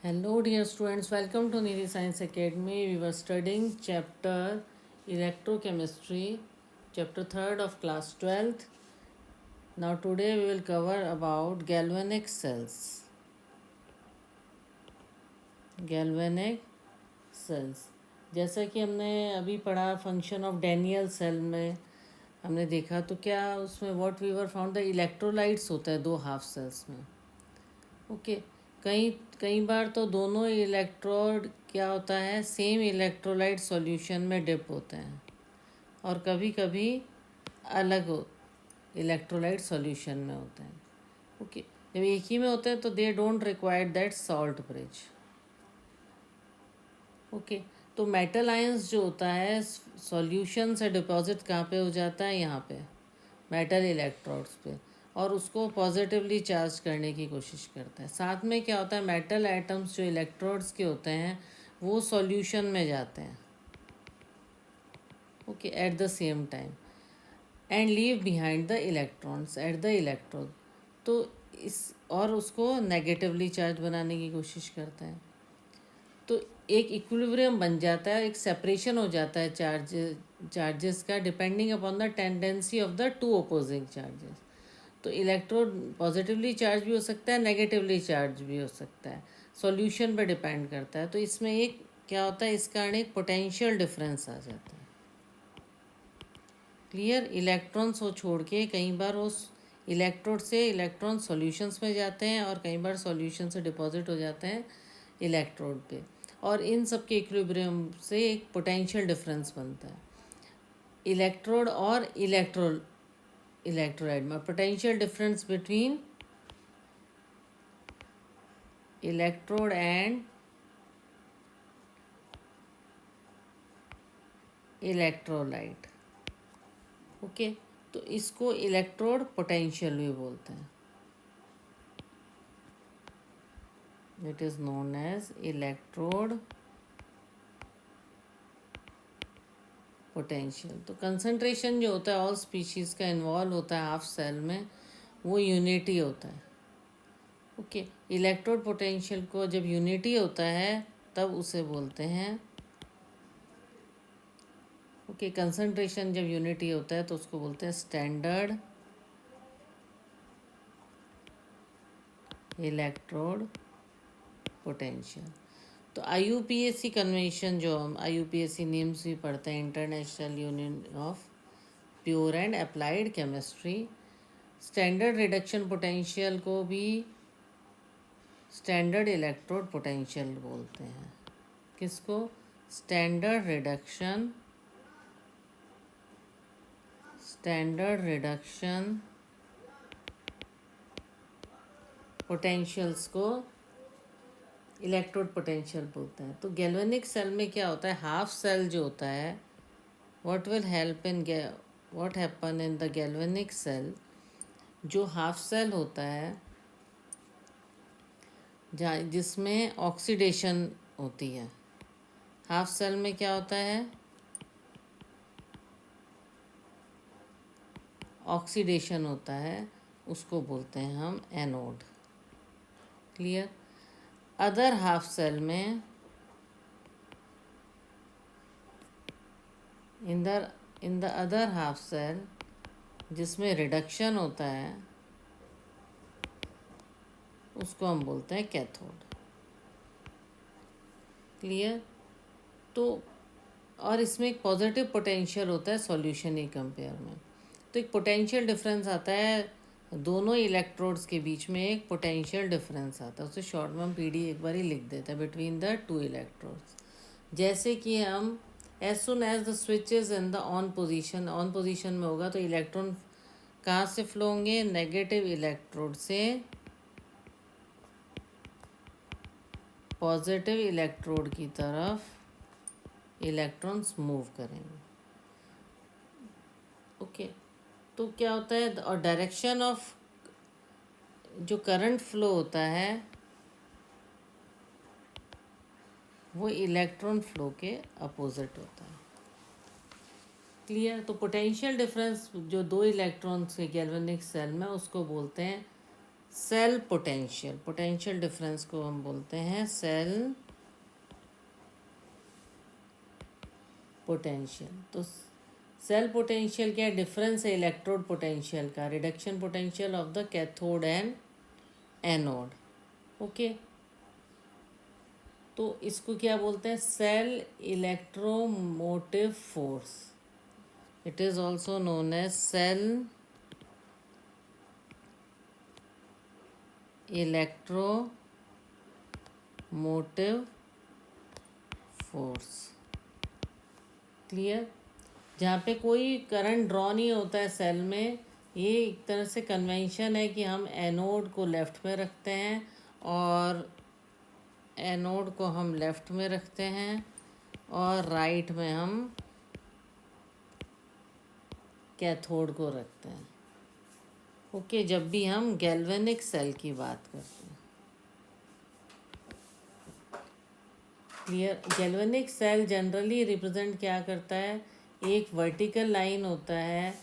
Hello, dear students. Welcome to Nidhi Science Academy. We were studying chapter electrochemistry, chapter 3rd of class 12th. Now, today we will cover about galvanic cells. Galvanic cells. जैसा कि हमने अभी पढ़ा function of Daniel cell में हमने देखा, तो क्या उसमें what we were found the electrolytes होता है दो हाफ सेल्स में. ओके. कई कई बार तो दोनों इलेक्ट्रोड क्या होता है, सेम इलेक्ट्रोलाइट सॉल्यूशन में डिप होते हैं, और कभी कभी अलग इलेक्ट्रोलाइट सॉल्यूशन में होते हैं. ओके. जब एक ही में होते हैं तो they don't require that salt bridge. Okay. तो मेटल आयंस जो होता है सॉल्यूशन से डिपॉजिट कहाँ पे हो जाता है, यहाँ पे मेटल इलेक्ट्रोड्स पे, और उसको पॉजिटिवली चार्ज करने की कोशिश करता है. साथ में क्या होता है, मेटल एटम्स जो इलेक्ट्रोड्स के होते हैं वो सॉल्यूशन में जाते हैं. Okay. At the same time and leave behind the electrons at the electrode. तो इस और उसको नेगेटिवली चार्ज बनाने की कोशिश करता है. तो एक इक्विलिब्रियम बन जाता है, एक सेपरेशन हो जाता है चार्जेस का, depending upon the tendency of the two opposing charges. तो इलेक्ट्रोड पॉजिटिवली चार्ज भी हो सकता है, नेगेटिवली चार्ज भी हो सकता है, सॉल्यूशन पे डिपेंड करता है. तो इसमें एक क्या होता है, इस कारण एक पोटेंशियल डिफरेंस आ जाता है. क्लियर. इलेक्ट्रॉन्स को छोड़ के कई बार उस इलेक्ट्रोड से इलेक्ट्रॉन सॉल्यूशंस में जाते हैं, और कई बार सॉल्यूशन से डिपॉजिट हो जाते हैं इलेक्ट्रोड पे, और इन सब के इक्विलिब्रियम से एक पोटेंशियल डिफरेंस बनता है. इलेक्ट्रोड और इलेक्ट्रोलाइट में potential difference between electrode and electrolyte. Okay. तो इसको इलेक्ट्रोड पोटेंशियल भी बोलते हैं. It is known as electrode potential. तो कंसंट्रेशन जो होता है ऑल स्पीशीज़ का इन्वॉल्व होता है हाफ सेल में, वो यूनिटी होता है. ओके. इलेक्ट्रोड पोटेंशियल को जब यूनिटी होता है तब उसे बोलते हैं. ओके. कंसंट्रेशन जब यूनिटी होता है तो उसको बोलते हैं स्टैंडर्ड इलेक्ट्रोड पोटेंशियल. तो IUPAC कन्वेंशन, जो हम IUPAC नेम्स भी पढ़ते हैं, international union of pure and applied chemistry, standard reduction potential को भी स्टैंडर्ड इलेक्ट्रोड पोटेंशियल बोलते हैं. किसको? स्टैंडर्ड रिडक्शन पोटेंशियल्स को इलेक्ट्रोड पोटेंशियल बोलते हैं. तो गैल्वेनिक सेल में क्या होता है, हाफ सेल जो होता है, what happen in the galvanic cell, जो हाफ सेल होता है जहाँ जिसमें ऑक्सीडेशन होती है. हाफ सेल में क्या होता है, ऑक्सीडेशन होता है, उसको बोलते हैं हम anode. Clear. Other half cell में in the other half cell जिसमें रिडक्शन होता है उसको हम बोलते हैं कैथोड. क्लियर. तो और इसमें एक पॉजिटिव पोटेंशियल होता है सॉल्यूशन ही कंपेयर में. तो एक पोटेंशियल डिफरेंस आता है दोनों इलेक्ट्रोड्स के बीच में, एक पोटेंशियल डिफरेंस आता है, उसे शॉर्ट में हम PD एक बार ही लिख देते हैं, बिटवीन द टू इलेक्ट्रोड्स. जैसे कि हम as soon as the switch is in the on position में होगा तो इलेक्ट्रॉन कहाँ से फ्लो होंगे, नेगेटिव इलेक्ट्रोड से पॉजिटिव इलेक्ट्रोड की तरफ इलेक्ट्रॉन्स मूव करेंगे. ओके. तो क्या होता है, और डायरेक्शन ऑफ जो करंट फ्लो होता है वो इलेक्ट्रॉन फ्लो के अपोजिट होता है. क्लियर. तो पोटेंशियल डिफरेंस जो दो इलेक्ट्रॉन्स के गैल्वेनिक सेल में, उसको बोलते हैं सेल पोटेंशियल, पोटेंशियल डिफरेंस को हम बोलते हैं सेल पोटेंशियल। तो सेल पोटेंशियल क्या डिफरेंस है इलेक्ट्रोड पोटेंशियल का, reduction potential of the cathode and anode. Okay, तो इसको क्या बोलते हैं, cell electromotive force. It is also known as cell electromotive force. Clear? जहाँ पे कोई करंट ड्रॉ नहीं होता है सेल में, ये एक तरह से कन्वेंशन है कि हम एनोड को लेफ़्ट में रखते हैं और एनोड को हम लेफ़्ट में रखते हैं और राइट में हम कैथोड को रखते हैं। ओके, जब भी हम गैल्वेनिक सेल की बात करते हैं। Clear? Galvanic cell generally represent क्या करता है, एक वर्टिकल लाइन होता है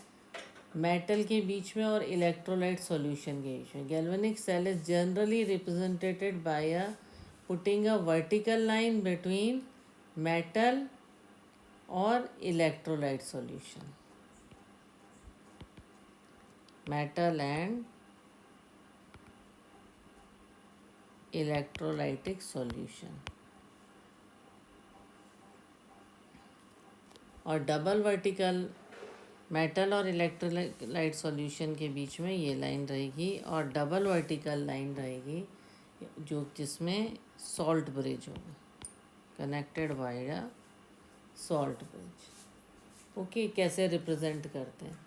मेटल के बीच में और इलेक्ट्रोलाइट सॉल्यूशन के बीच में। Galvanic cell is generally represented by a putting a vertical line between metal और electrolyte solution, metal and electrolytic solution. और डबल वर्टिकल मेटल और इलेक्ट्रोलाइट सॉल्यूशन के बीच में ये लाइन रहेगी और डबल वर्टिकल लाइन रहेगी जो जिसमें सॉल्ट ब्रिज होगा, connected by a salt bridge. Okay, कैसे रिप्रेजेंट करते हैं,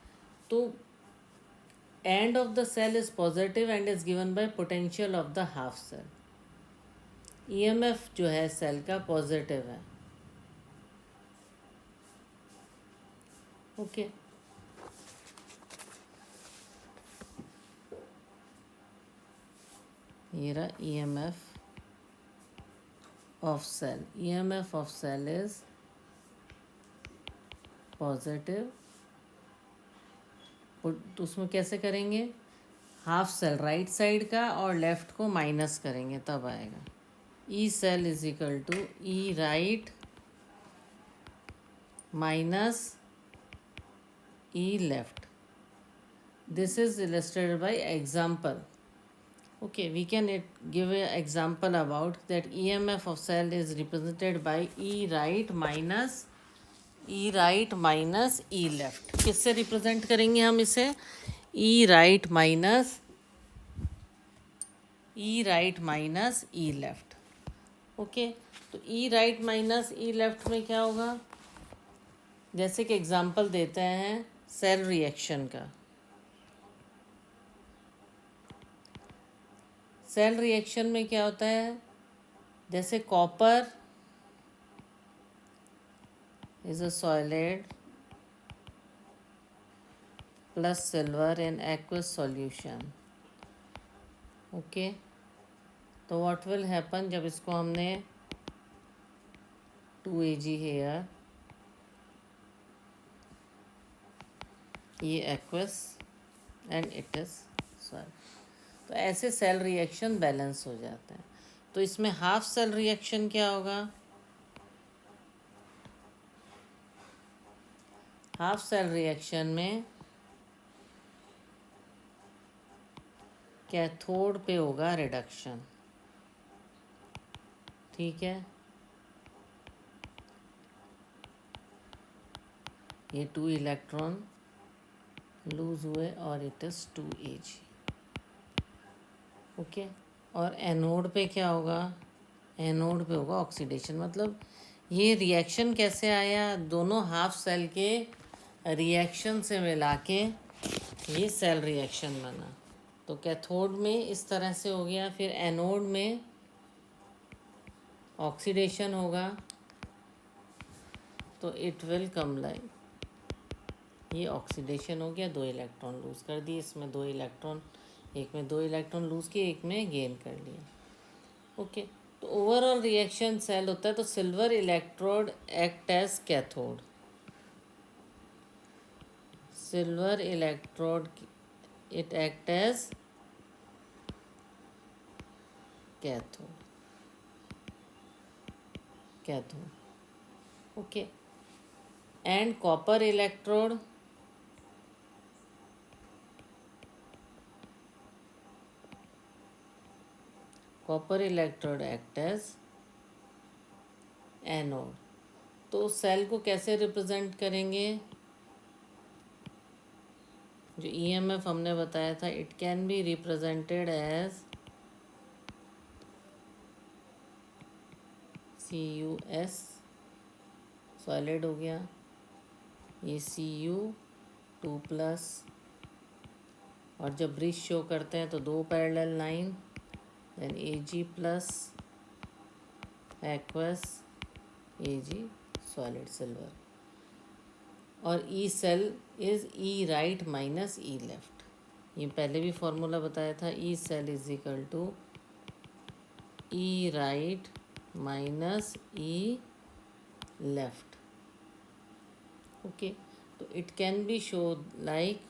तो end of the cell is positive end is given by potential of the half cell. EMF जो है सेल का पॉजिटिव है। ओके, ये रहा EMF of cell. EMF of cell is positive. तो उसमें कैसे करेंगे, हाफ सेल राइट साइड का और लेफ्ट को माइनस करेंगे तब आएगा। E cell is equal to E right minus E left. This is illustrated by example. Okay, we can give an example about that. EMF of cell is represented by E right minus E left. किससे represent करेंगे हम इसे, E right minus E left. Okay, तो E right minus E left में क्या होगा, जैसे कि एग्जांपल देते हैं सेल रिएक्शन का। सेल रिएक्शन में क्या होता है, जैसे copper is a solid plus silver in aqueous solution. Okay, तो what will happen, जब इसको हमने 2 Ag here, ये aqueous and it is solid, तो ऐसे सेल रिएक्शन बैलेंस हो जाता है। तो इसमें हाफ सेल रिएक्शन क्या होगा, हाफ सेल रिएक्शन में कैथोड पे होगा रिडक्शन। ठीक है, ये 2 इलेक्ट्रॉन लूज हुए और इट इज़ 2 Ag। ओके, और एनोड पे क्या होगा, एनोड पे होगा ऑक्सीडेशन। मतलब ये रिएक्शन कैसे आया, दोनों हाफ सेल के रिएक्शन से मिला के ये सेल रिएक्शन बना। तो कैथोड में इस तरह से हो गया, फिर एनोड में ऑक्सीडेशन होगा तो इट विल कम लाइक, ये ऑक्सीडेशन हो गया, 2 इलेक्ट्रॉन लूज़ कर दिए। इसमें 2 इलेक्ट्रॉन, एक में 2 इलेक्ट्रॉन लूज़ किए, एक में गेन कर लिया। ओके, तो ओवरऑल रिएक्शन सेल होता है। तो silver electrode act as cathode, silver electrode it act as cathode, cathode, okay. And copper electrode, copper electrode act as anode. तो सेल को कैसे रिप्रेजेंट करेंगे? जो ईएमएफ हमने बताया था, it can be represented as CuS, solid हो गया, ये Cu2+, और जब ब्रिज शो करते हैं तो 2 parallel line, then Ag+, aqueous, Ag solid silver, और E cell is E right minus E left. ये पहले भी फॉर्मूला बताया था, E cell is equal to E right minus E left, okay. तो it can be show like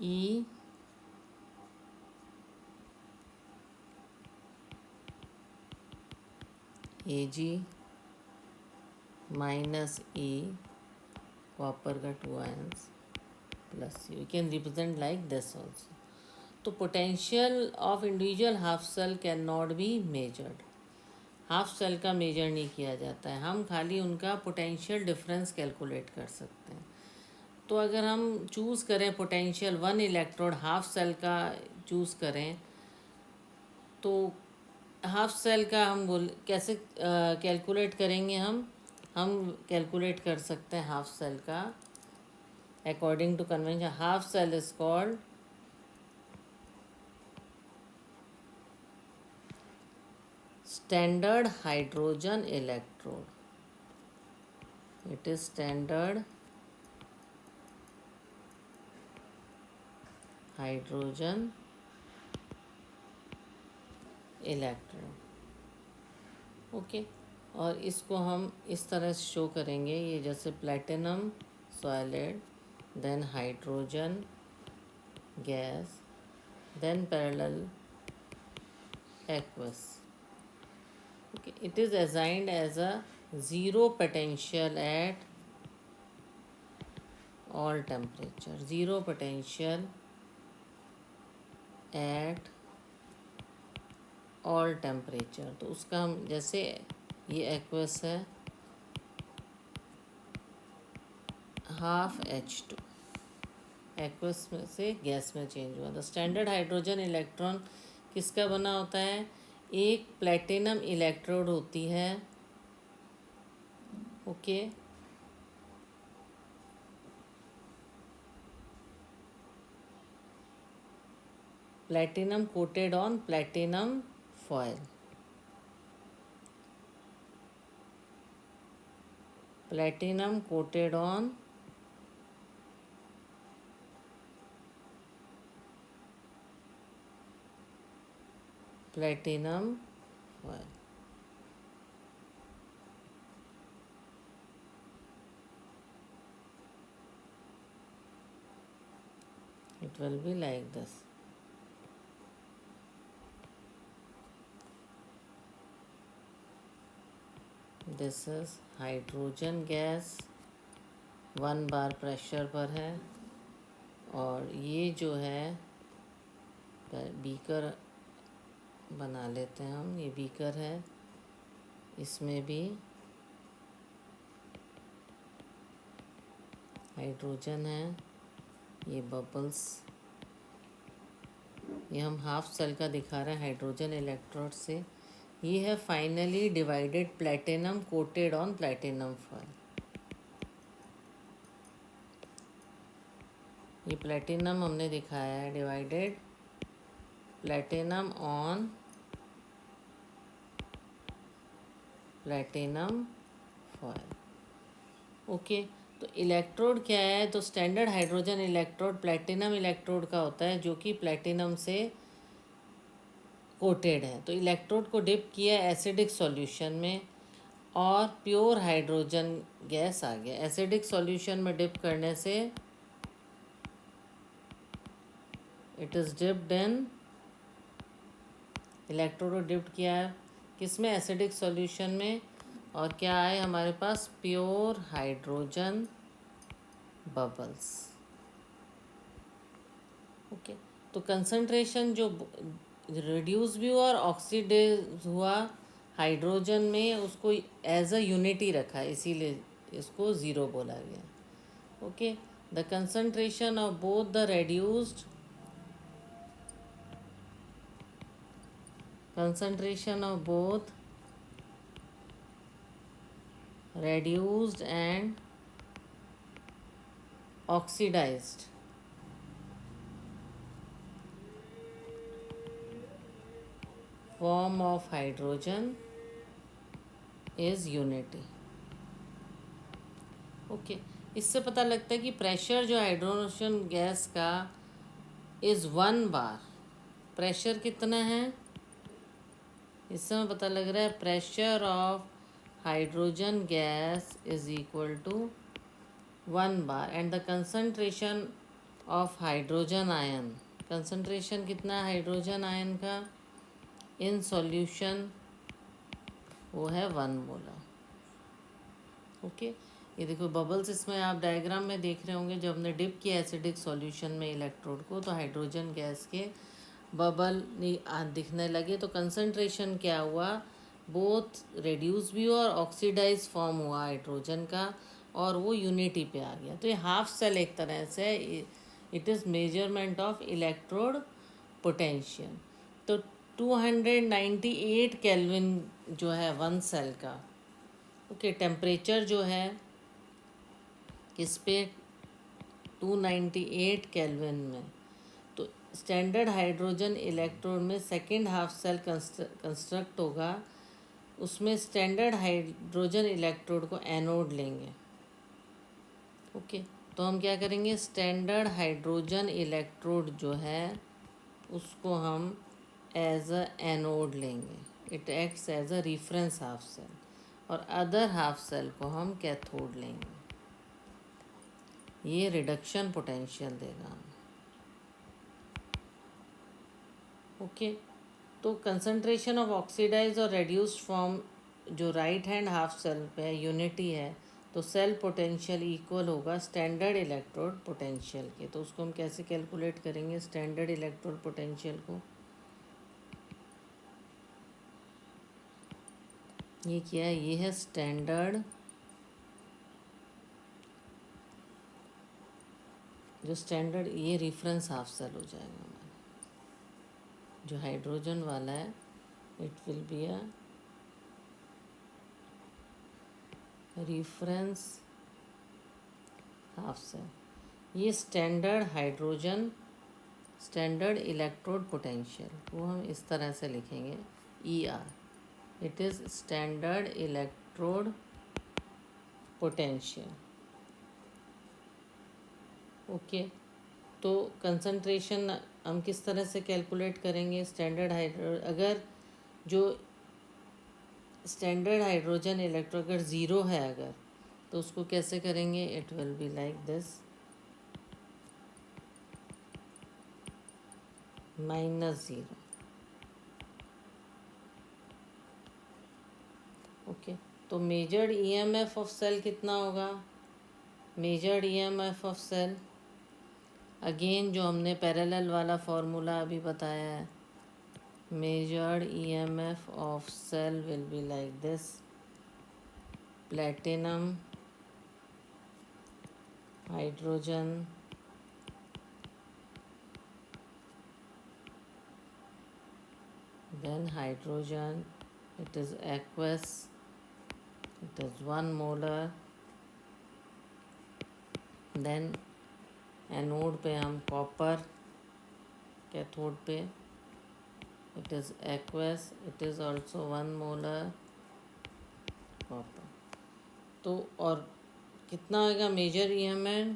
E Ag minus E, copper का 2 ions, plus you can represent like this also. तो potential of individual half cell can not be measured, half cell का major नहीं किया जाता है, हम खाली उनका पोटेंशियल डिफरेंस कैलकुलेट कर सकते हैं। तो अगर हम चूज़ करें पोटेंशियल 1 इलेक्ट्रोड हाफ सेल का चूज़ करें, तो हाफ सेल का हम कैसे कैलकुलेट करेंगे? हम कैलकुलेट कर सकते हैं हाफ सेल का according to convention. Half cell is called standard hydrogen electrode, it is standard hydrogen electrode, okay. और इसको हम इस तरह से शो करेंगे, ये जैसे platinum solid, then hydrogen gas, then parallel aqueous, okay. It is assigned as a zero potential at all temperature, zero potential at all temperature. तो उसका हम जैसे ये एक्वस है, ½ H2 एक्वस में से गैस में चेंज हुआ। द स्टैंडर्ड हाइड्रोजन इलेक्ट्रॉन किसका बना होता है? एक प्लेटिनम इलेक्ट्रोड होती है, okay, platinum coated on platinum foil, platinum coated on platinum foil, it will be like this. This is hydrogen gas 1 bar pressure पर है, और ये जो है बीकर बना लेते हैं हम, ये बीकर है, इसमें भी हाइड्रोजन है, ये बबल्स, ये हम हाफ सेल का दिखा रहे हैं हाइड्रोजन इलेक्ट्रोड से। ये है finally divided platinum coated on platinum foil, ये प्लेटिनम हमने दिखाया है divided platinum on platinum foil, okay. तो इलेक्ट्रोड क्या है? तो standard hydrogen electrode platinum electrode का होता है, जो कि प्लेटिनम से कोटेड है। तो इलेक्ट्रोड को डिप किया एसिडिक सॉल्यूशन में, और प्योर हाइड्रोजन गैस आ गया। एसिडिक सॉल्यूशन में डिप करने से it is dipped in electrode को डिप्ट किया है किस में, एसिडिक सॉल्यूशन में, और क्या आए हमारे पास, प्योर हाइड्रोजन बबल्स। ओके, तो कंसंट्रेशन जो रिड्यूस भी हुआ और ऑक्सीडाइज हुआ हाइड्रोजन में, उसको एज अ यूनिटी रखा है, इसीलिए इसको ज़ीरो बोला गया। Okay, the concentration of both the reduced concentration of both reduced and oxidized form of hydrogen is unity। Okay, इससे पता लगता है कि प्रेशर जो हाइड्रोजन गैस का इज़ 1 बार, प्रेशर कितना है, इससे हमें पता लग रहा है pressure of hydrogen gas is equal to 1 bar, and the concentration of hydrogen ion, concentration कितना है हाइड्रोजन आयन का इन सॉल्यूशन, वो है 1 मोलर। ओके, ये देखो बबल्स इसमें आप डायग्राम में देख रहे होंगे, जब हमने डिप किया एसिडिक सॉल्यूशन में इलेक्ट्रोड को तो हाइड्रोजन गैस के बबल दिखने लगे, तो कंसंट्रेशन क्या हुआ, बोथ रिड्यूस भी हुआ और ऑक्सीडाइज फॉर्म हुआ हाइड्रोजन का, और वो यूनिटी पे आ गया। तो ये हाफ सेल एक तरह से it is measurement of electrode potential. तो 298 केल्विन जो है 1 सेल का। ओके, टेम्परेचर जो है किस पे, 298 केल्विन में। तो स्टैंडर्ड हाइड्रोजन इलेक्ट्रोड में सेकेंड हाफ सेल कंस्ट्रक्ट होगा, उसमें स्टैंडर्ड हाइड्रोजन इलेक्ट्रोड को एनोड लेंगे। ओके, तो हम क्या करेंगे, स्टैंडर्ड हाइड्रोजन इलेक्ट्रोड जो है उसको हम एज अ एनोड लेंगे, it acts as a reference half cell, और अदर हाफ सेल को हम कैथोड लेंगे। ये रिडक्शन पोटेंशियल देगा। ओके, तो कंसंट्रेशन ऑफ ऑक्सीडाइज और रेड्यूस्ड फॉर्म जो राइट हैंड हाफ सेल पे यूनिटी है, तो सेल पोटेंशियल इक्वल होगा स्टैंडर्ड इलेक्ट्रोड पोटेंशियल के। तो उसको हम कैसे कैलकुलेट करेंगे स्टैंडर्ड इलेक्ट्रोड पोटेंशियल को, ये क्या है, ये है स्टैंडर्ड, जो स्टैंडर्ड ये रेफरेंस हाफ सेल हो जाएगा हमारा, जो हाइड्रोजन वाला है it will be a reference half cell. ये standard hydrogen, standard electrode potential, वो हम इस तरह से लिखेंगे ER, it is standard electrode potential. Okay, तो कंसंट्रेशन हम किस तरह से कैलकुलेट करेंगे, स्टैंडर्ड अगर जो स्टैंडर्ड हाइड्रोजन इलेक्ट्रोड अगर ज़ीरो है अगर, तो उसको कैसे करेंगे, it will be like this, -0। Okay, तो मेजर्ड EMF ऑफ सेल कितना होगा, measured EMF of cell again जो हमने पैरेलल वाला फॉर्मूला अभी बताया है, measured EMF of cell will be like this, platinum, hydrogen, then hydrogen, it is aqueous, it is 1 molar, then anode पे हम कॉपर, कैथोड पे it is aqueous, it is also 1 molar copper। तो और कितना आएगा, measure EMF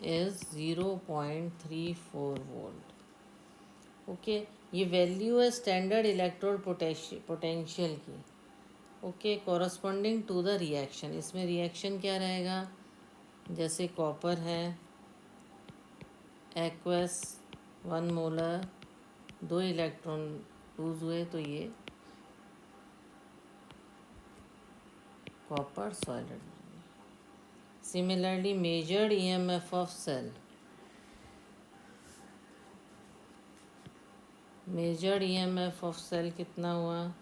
is 0.34 volt. Okay, ये value है standard electrode potential की। Okay, corresponding to the reaction, इसमें रिएक्शन क्या रहेगा, जैसे कॉपर है, एक्वस 1 मोलर, 2 इलेक्ट्रॉन लूज हुए तो ये copper solid. Similarly measured EMF of cell, measured EMF of cell कितना हुआ,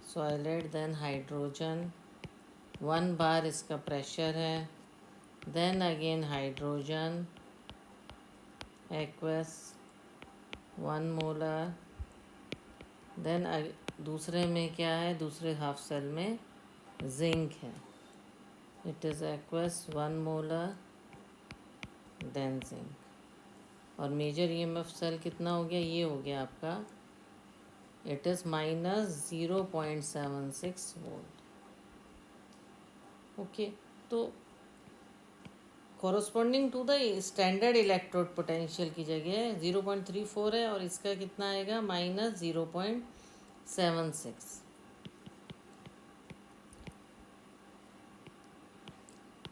सॉलिड देन हाइड्रोजन, 1 बार इसका प्रेशर है, then again hydrogen aqueous 1 molar, then दूसरे में क्या है, दूसरे हाफ सेल में जिंक है, it is aqueous 1 molar then zinc. और मेजर ईएमएफ सेल कितना हो गया, ये हो गया आपका, इट इज़ -0.76 वोल्ट। ओके, तो corresponding to the standard electrode potential की जगह 0.34 है और इसका कितना आएगा, -0.76।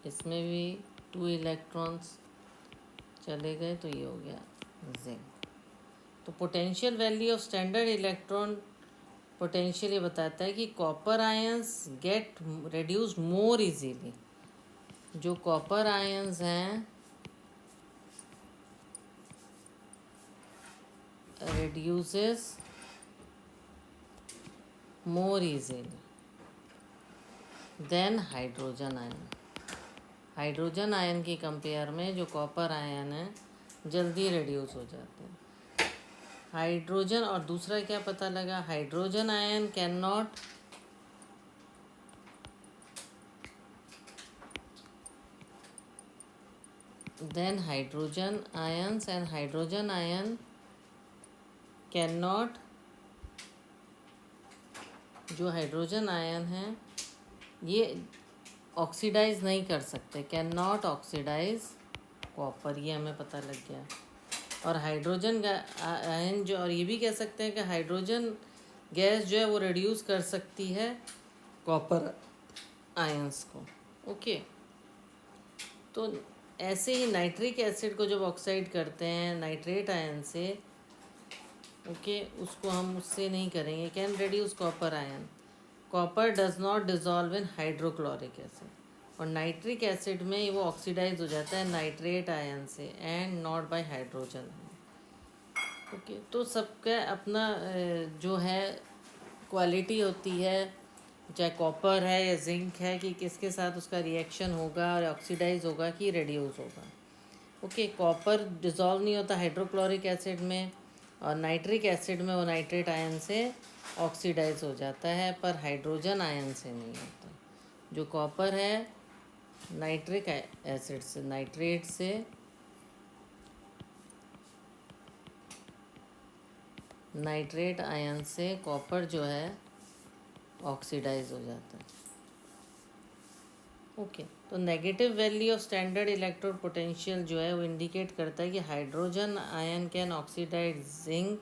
इसमें भी 2 इलेक्ट्रॉन्स चले गए तो ये हो गया जिंक। तो potential value of standard electron potential ये बताता है कि copper ions gate reduced more easily. जो कॉपर आयंस हैं reduces more easily than hydrogen ion. Hydrogen ion की कंपेयर में जो कॉपर आयन है जल्दी रिड्यूस हो जाते हैं। हाइड्रोजन, और दूसरा क्या पता लगा, hydrogen ion can not then hydrogen ions and hydrogen ion cannot, जो हाइड्रोजन आयन है ये ऑक्सीडाइज नहीं कर सकते, कैन नॉट ऑक्सीडाइज कॉपर, ये हमें पता लग गया। और हाइड्रोजन आयन जो, और ये भी कह सकते हैं कि हाइड्रोजन गैस जो है वो रिड्यूस कर सकती है कॉपर आयंस को। ओके, तो ऐसे ही नाइट्रिक एसिड को जब ऑक्साइड करते हैं नाइट्रेट आयन से, ओके, उसको हम उससे नहीं करेंगे, can reduce copper ion, copper does not dissolve in hydrochloric acid, और नाइट्रिक एसिड में वो ऑक्सीडाइज हो जाता है नाइट्रेट आयन से and not bye hydrogen. Okay, तो सबका अपना जो है क्वालिटी होती है, चाहे कॉपर है या जिंक है, कि किसके साथ उसका रिएक्शन होगा और ऑक्सीडाइज होगा कि रिड्यूस होगा। ओके, कॉपर डिज़ोल्व नहीं होता हाइड्रोक्लोरिक एसिड में, और नाइट्रिक एसिड में वो नाइट्रेट आयन से ऑक्सीडाइज हो जाता है, पर हाइड्रोजन आयन से नहीं होता। जो कॉपर है नाइट्रिक एसिड से, नाइट्रेट से नाइट्रेट आयन से कॉपर जो है ऑक्सीडाइज हो जाता है। ओके, तो negative value of standard electrode potential जो है वो इंडिकेट करता है कि hydrogen ion can oxidize zinc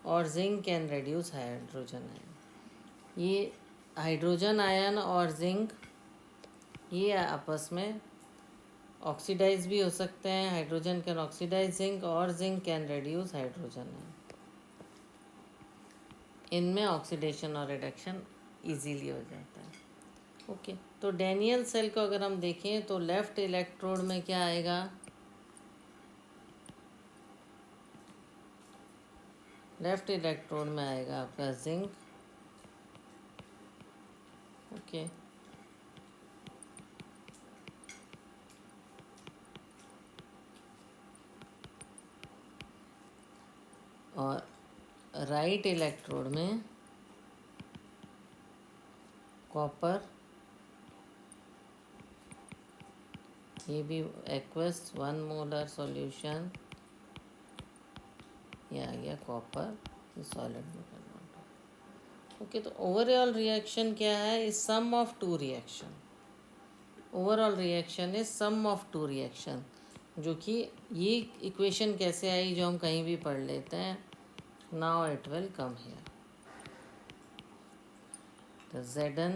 और zinc can reduce hydrogen ion. ये हाइड्रोजन आयन और जिंक ये आपस में ऑक्सीडाइज भी हो सकते हैं, हाइड्रोजन कैन ऑक्सीडाइज जिंक और zinc can reduce hydrogen ion. इनमें ऑक्सीडेशन और रिडक्शन इजीली हो जाता है। ओके, तो डैनियल सेल को अगर हम देखें तो लेफ्ट इलेक्ट्रोड में क्या आएगा, लेफ्ट इलेक्ट्रोड में आएगा आपका जिंक। ओके, और राइट इलेक्ट्रोड में कॉपर, ये भी एक्वस 1 मोलर सॉल्यूशन, ये आ गया कॉपर सॉलिड में कन्वर्ट हो। ओके, तो ओवरऑल रिएक्शन क्या है, is sum of two reaction. Overall reaction is sum of two reaction, जो कि ये इक्वेशन कैसे आई जो हम कहीं भी पढ़ लेते हैं, now it will come here. तो Zn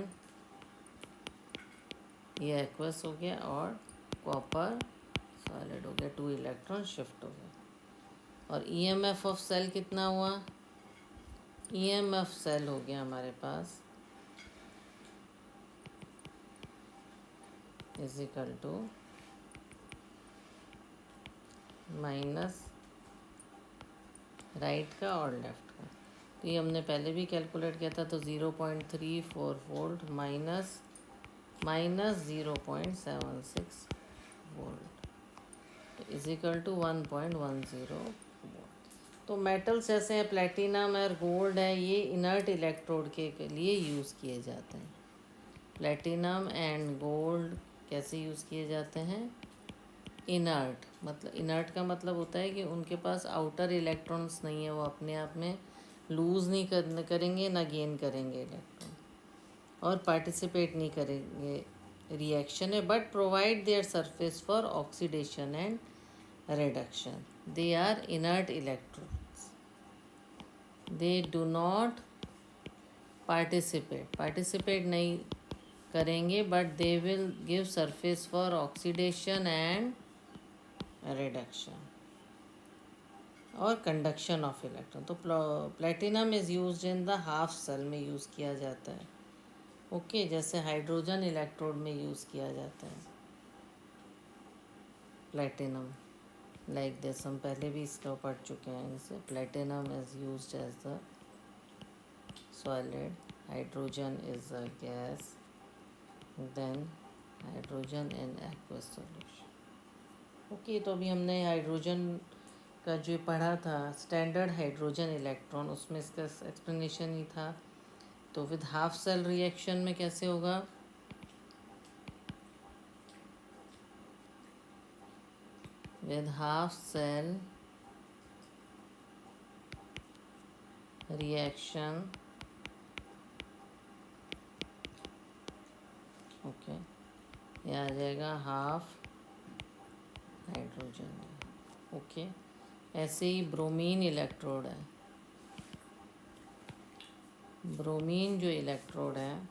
ये एक्वस हो गया और कॉपर सॉलिड हो गया, 2 इलेक्ट्रॉन शिफ्ट हो गए। और ईएमएफ ऑफ सेल कितना हुआ, ईएमएफ सेल हो गया हमारे पास is equal to minus right का और लेफ्ट का। तो ये हमने पहले भी कैलकुलेट किया था, तो 0.34 volt minus 0.76 volt is equal to 1.10 volt. तो मेटल्स जैसे हैं प्लेटिनम और गोल्ड है, ये इनर्ट इलेक्ट्रोड के लिए यूज़ किए जाते हैं। प्लेटिनम एंड गोल्ड कैसे यूज़ किए जाते हैं, इनर्ट, मतलब इनर्ट का मतलब होता है कि उनके पास आउटर इलेक्ट्रॉन्स नहीं है, वो अपने आप में लूज़ नहीं करेंगे ना गेन करेंगे इलेक्ट्रॉन, और पार्टिसिपेट नहीं करेंगे रिएक्शन है, but provide their surface for oxidation and reduction. They are inert electrons, they do not participate नहीं करेंगे, but they will give surface for oxidation and reduction और कंडक्शन ऑफ इलेक्ट्रॉन। तो platinum is used in the half cell में use किया जाता है, okay, जैसे hydrogen electrode में यूज़ किया जाता है प्लेटिनम, लाइक दिस। हम पहले भी इसका पढ़ चुके हैं, जैसे platinum is used as the solid, hydrogen is a gas, then hydrogen in aqueous solution. Okay, तो अभी हमने हाइड्रोजन का जो पढ़ा था स्टैंडर्ड हाइड्रोजन इलेक्ट्रॉन, उसमें इसका एक्सप्लेनेशन ही था। तो विद हाफ सेल रिएक्शन में कैसे होगा, with half cell reaction, okay, ये आ जाएगा हाफ हाइड्रोजन, ओके। ऐसे ही ब्रोमीन इलेक्ट्रोड है, ब्रोमीन जो इलेक्ट्रोड है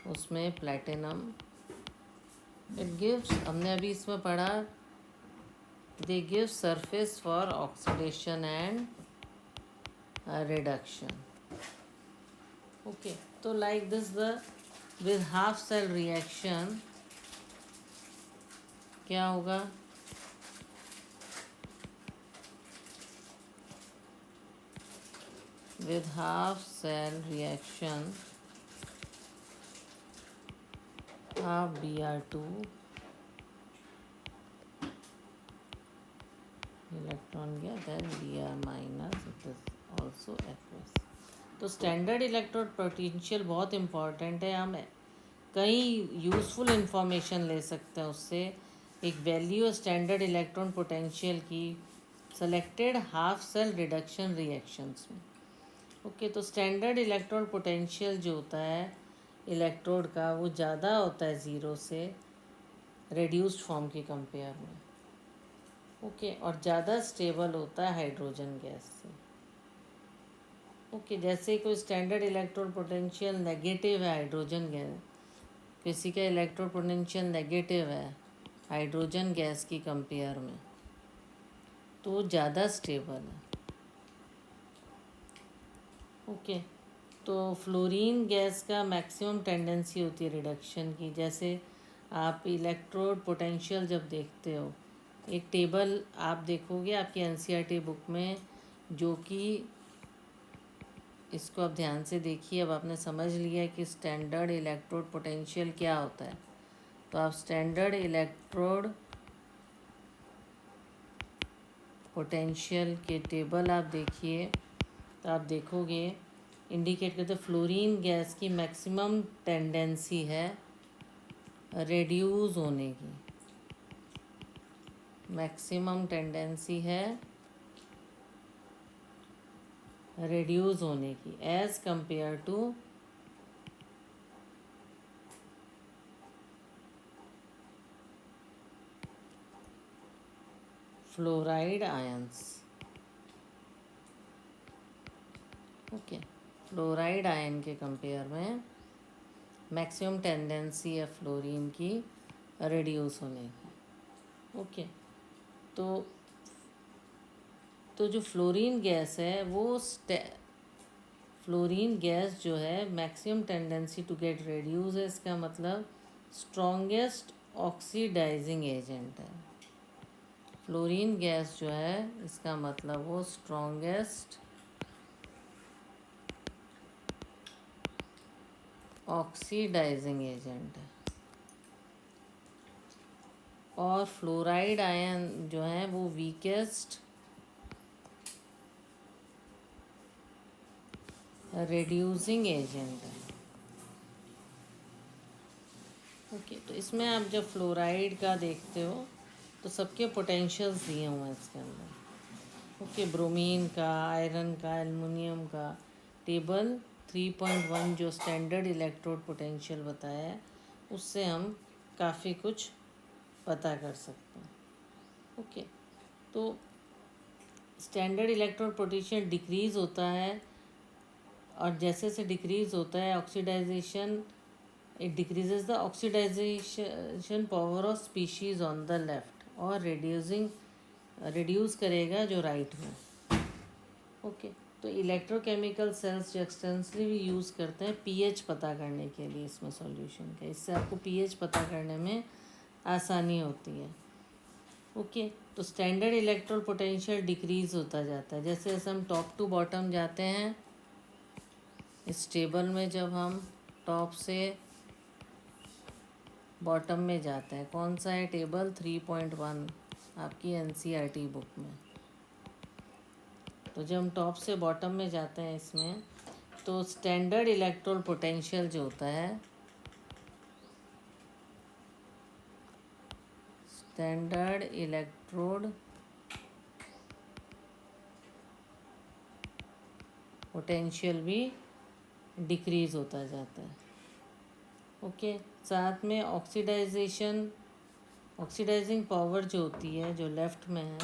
उसमें प्लेटिनम, इट गिव्स, हमने अभी इसमें पढ़ा, they give surface for oxidation and reduction, okay. तो like this the with half cell reaction क्या होगा, with half cell reaction half Br2 electron गया, then Br minus, it is also aqueous। तो standard electrode potential बहुत important है, हम कई useful information ले सकते हैं उससे। एक वैल्यू स्टैंडर्ड इलेक्ट्रॉन पोटेंशियल की selected half cell reduction reactions में, ओके। तो स्टैंडर्ड इलेक्ट्रॉन पोटेंशियल जो होता है इलेक्ट्रोड का, वो ज़्यादा होता है ज़ीरो से रेड्यूस्ड फॉर्म के कंपेयर में, ओके, और ज़्यादा स्टेबल होता है हाइड्रोजन गैस से, ओके। जैसे कोई स्टैंडर्ड इलेक्ट्रोड पोटेंशियल नेगेटिव है हाइड्रोजन गैस, किसी का इलेक्ट्रोड पोटेंशियल नेगेटिव है हाइड्रोजन गैस की कंपेयर में, तो वो ज़्यादा स्टेबल है, ओके। तो फ्लोरीन गैस का मैक्सिमम टेंडेंसी होती है रिडक्शन की। जैसे आप इलेक्ट्रोड पोटेंशियल जब देखते हो, एक टेबल आप देखोगे आपकी एनसीईआरटी बुक में, जो कि इसको आप ध्यान से देखिए। अब आपने समझ लिया है कि स्टैंडर्ड इलेक्ट्रोड पोटेंशियल क्या होता है, तो आप स्टैंडर्ड इलेक्ट्रोड पोटेंशियल के टेबल आप देखिए, तो आप देखोगे इंडिकेट करते फ्लोरीन गैस की मैक्सिमम टेंडेंसी है रेड्यूस होने की, मैक्सिमम टेंडेंसी है रेड्यूस होने की as compare to fluoride ions, okay. Fluoride ion के कंपेयर में मैक्सिमम टेंडेंसी है फ्लोरीन की रिड्यूस होने की, ओके। तो तो जो फ्लोरीन गैस है वो फ्लोरीन गैस जो है maximum tendency to get reduce है, इसका मतलब स्ट्रॉन्गेस्ट ऑक्सीडाइजिंग एजेंट है। फ्लोरीन गैस जो है इसका मतलब वो स्ट्रॉन्गेस्ट ऑक्सीडाइजिंग एजेंट है। और फ्लोराइड आयन जो है वो वीकेस्ट रिड्यूसिंग एजेंट है। ओके, तो इसमें आप जब फ्लोराइड का देखते हो तो सबके पोटेंशियल्स दिए हुए हैं इसके अंदर। ओके, ब्रोमीन का, आयरन का, एल्युमिनियम का। टेबल 3.1 जो स्टैंडर्ड इलेक्ट्रोड पोटेंशियल बताया है उससे हम काफ़ी कुछ पता कर सकते हैं। ओके, तो स्टैंडर्ड इलेक्ट्रोड पोटेंशियल डिक्रीज़ होता है, और जैसे जैसे डिक्रीज़ होता है oxidisation, it decreases the oxidisation power of species on the left, और रिड्यूस करेगा जो राइट में। ओके, तो इलेक्ट्रोकेमिकल सेल्स जो एक्सटेंसिवली यूज़ करते हैं पीएच पता करने के लिए इसमें सॉल्यूशन का, इससे आपको पीएच पता करने में आसानी होती है। ओके, तो स्टैंडर्ड इलेक्ट्रोड पोटेंशियल डिक्रीज़ होता जाता है जैसे जैसे हम टॉप टू बॉटम जाते हैं। इस टेबल में जब हम टॉप से बॉटम में जाते हैं, कौन सा है टेबल 3.1 आपकी एनसीईआरटी बुक में। तो जब हम टॉप से बॉटम में जाते हैं इसमें, तो स्टैंडर्ड इलेक्ट्रोड पोटेंशियल जो होता है, स्टैंडर्ड इलेक्ट्रोड पोटेंशियल भी डिक्रीज़ होता जाता है। ओके, साथ में ऑक्सीडाइजिंग पावर जो होती है जो लेफ़्ट में है,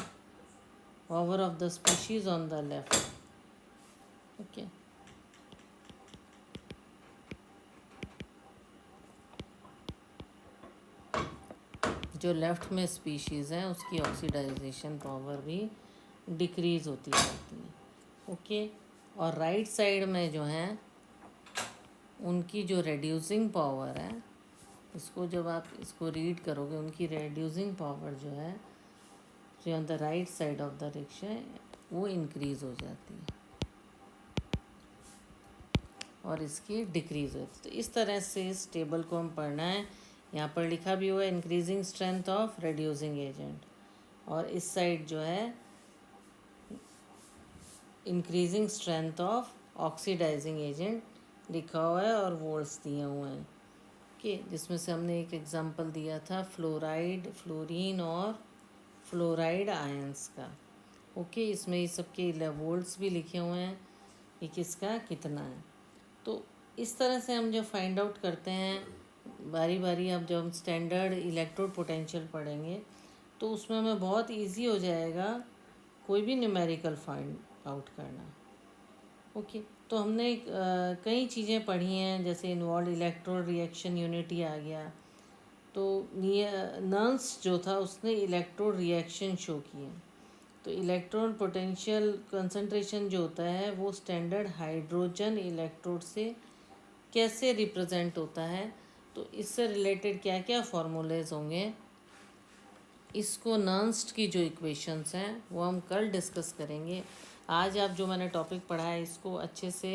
power of the species on the left. Okay, जो लेफ़्ट में स्पीशीज़ हैं उसकी ऑक्सीडाइजेशन पावर भी डिक्रीज़ होती जाती है। ओके, और राइट साइड में जो हैं उनकी जो रेड्यूसिंग पावर है, इसको जब आप इसको रीड करोगे, उनकी रेड्यूसिंग पावर जो है जो on the right side of the rickshaw वो इंक्रीज़ हो जाती है और इसकी डिक्रीज़ होती है। तो इस तरह से इस टेबल को हम पढ़ना है। यहाँ पर लिखा भी हुआ है increasing strength of reducing agent, और इस साइड जो है increasing strength of oxidising agent लिखा हुआ है और वोल्ट्स दिए हुए हैं। ओके, जिसमें से हमने एक एग्जांपल दिया था फ्लोराइड, फ्लोरीन और फ्लोराइड आयंस का। ओके, इसमें ये सबके वोल्ट्स भी लिखे हुए हैं कि किसका कितना है। तो इस तरह से हम जब फाइंड आउट करते हैं बारी बारी, अब जब हम स्टैंडर्ड इलेक्ट्रोड पोटेंशियल पढ़ेंगे तो उसमें हमें बहुत इजी हो जाएगा कोई भी न्यूमेरिकल फाइंड आउट करना। ओके, तो हमने कई चीज़ें पढ़ी हैं, जैसे इन्वॉल्व इलेक्ट्रोड रिएक्शन यूनिट ही आ गया। तो नर्स जो था उसने इलेक्ट्रोड रिएक्शन शो किए। तो इलेक्ट्रॉन पोटेंशियल कंसंट्रेशन जो होता है वो स्टैंडर्ड हाइड्रोजन इलेक्ट्रोड से कैसे रिप्रेजेंट होता है, तो इससे रिलेटेड क्या क्या फार्मूलेज होंगे, इसको नर्न्स्ट की जो इक्वेशंस हैं वो हम कल डिस्कस करेंगे। आज आप जो मैंने टॉपिक पढ़ा है इसको अच्छे से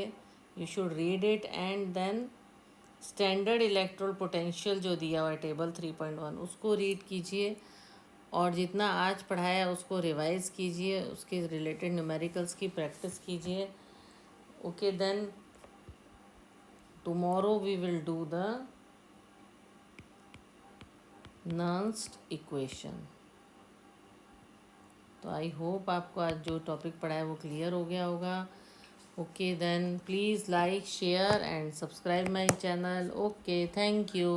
you should read it, and then standard electrode potential जो दिया हुआ है टेबल 3.1 उसको रीड कीजिए, और जितना आज पढ़ाया उसको रिवाइज कीजिए, उसके रिलेटेड न्यूमेरिकल्स की प्रैक्टिस कीजिए। Okay, then tomorrow we will do the Nernst equation. तो आई होप आपको आज जो टॉपिक पढ़ा है वो क्लियर हो गया होगा। Okay, then please like, share and subscribe my channel. Okay, thank you.